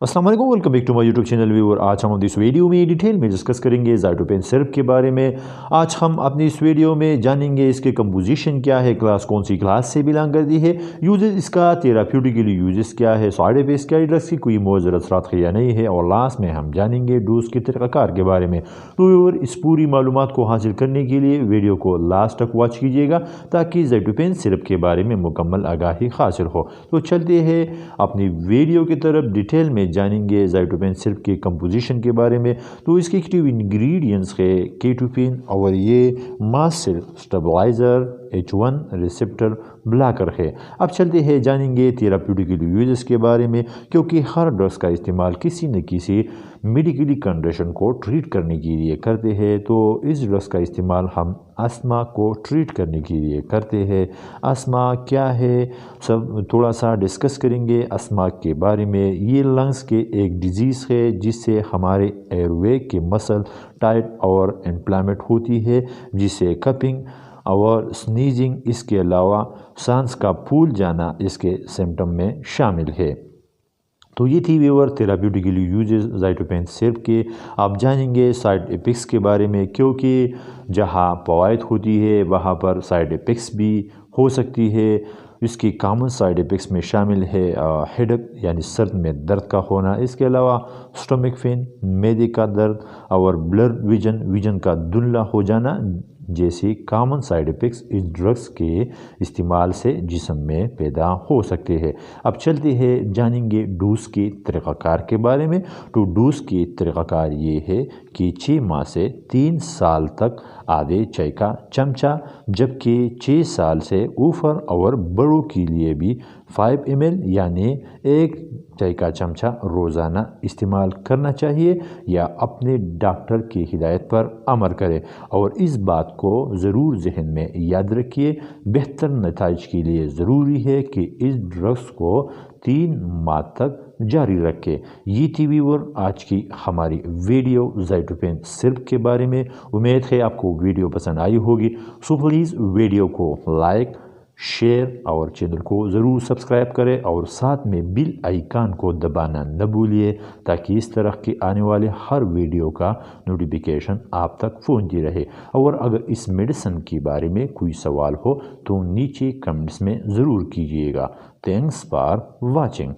अस्सलाम वालेकुम, welcome back to my YouTube channel viewer. आज हम इस वीडियो में डिटेल में डिस्कस करेंगे ज़ाइटोपेन सिरप के बारे में। आज हम अपनी इस वीडियो में जानेंगे इसके कंपोजिशन क्या है, क्लास कौन सी क्लास से बिलोंग करती है, यूजेस इसका, थेराप्यूटिकली यूजेस क्या है, साइड इफेक्ट्स क्या है, ड्रग्स की कोई मौजूद असरात है या नहीं है, और लास्ट में हम जानेंगे डोज के तरीक़ाकार के बारे में। तो व्यूअर इस पूरी मालूमात को हासिल करने के लिए वीडियो को लास्ट तक वॉच कीजिएगा ताकि ज़ाइटोपेन सिरप के बारे में मुकम्मल आगाही हासिल हो। तो चलते हैं अपनी वीडियो की तरफ। डिटेल में जानेंगे ज़ाइटोपेन सिरप के कंपोजिशन के बारे में। तो इसके एक्टिव इंग्रेडिएंट्स है केटोपेन, और ये mast cell stabilizer, H1 receptor blocker है। अब चलते हैं जानेंगे थेराप्यूटिकल यूजेस के बारे में, क्योंकि हर ड्रग्स का इस्तेमाल किसी न किसी मेडिकली कंडीशन को ट्रीट करने के लिए करते हैं। तो इस ड्रग्स का इस्तेमाल हम अस्थमा को ट्रीट करने के लिए करते हैं। अस्थमा क्या है सब थोड़ा सा डिस्कस करेंगे अस्थमा के बारे में। ये लंग्स के एक डिजीज़ है जिससे हमारे एयरवे के मसल टाइट और इन्फ्लेमेट होती है, जिससे कपिंग और स्नीजिंग, इसके अलावा सांस का फूल जाना इसके सिम्टम में शामिल है। तो ये थी व्यूअर थेराप्यूटिकली यूजेस ज़ाइटोपेन सिरप के। आप जानेंगे साइड इफ़ेक्ट्स के बारे में, क्योंकि जहाँ फ़वाइद होती है वहाँ पर साइड इफ़ेक्ट्स भी हो सकती है। इसकी कॉमन साइड इफ़ेक्ट्स में शामिल है हेडेक यानी सर में दर्द का होना, इसके अलावा स्टमक पेन, मैदे का दर्द, और ब्लर विजन का धुंधला हो जाना जैसी कॉमन साइड इफ़ेक्ट्स इस ड्रग्स के इस्तेमाल से जिस्म में पैदा हो सकते हैं। अब चलते हैं जानेंगे डोज के तरीक़ाकार के बारे में। तो डोज के तरीक़ाकार ये है कि 6 माह से 3 साल तक आधे चाय का चमचा, जबकि 6 साल से ऊपर और बड़ों के लिए भी 5 ml यानी 1 चाय का चमचा रोज़ाना इस्तेमाल करना चाहिए, या अपने डॉक्टर की हिदायत पर अमल करें। और इस बात को ज़रूर जहन में याद रखिए, बेहतर नताइज के लिए ज़रूरी है कि इस ड्रग्स को 3 माह तक जारी रखें। ये थी व्यूअर आज की हमारी वीडियो ज़ाइटोपेन सिरप के बारे में। उम्मीद है आपको वीडियो पसंद आई होगी। सो प्लीज़ वीडियो को लाइक, शेयर और चैनल को ज़रूर सब्सक्राइब करें, और साथ में बिल आइकन को दबाना न भूलिए ताकि इस तरह के आने वाले हर वीडियो का नोटिफिकेशन आप तक पहुंचती रहे। और अगर इस मेडिसिन के बारे में कोई सवाल हो तो नीचे कमेंट्स में ज़रूर कीजिएगा। Thanks for watching.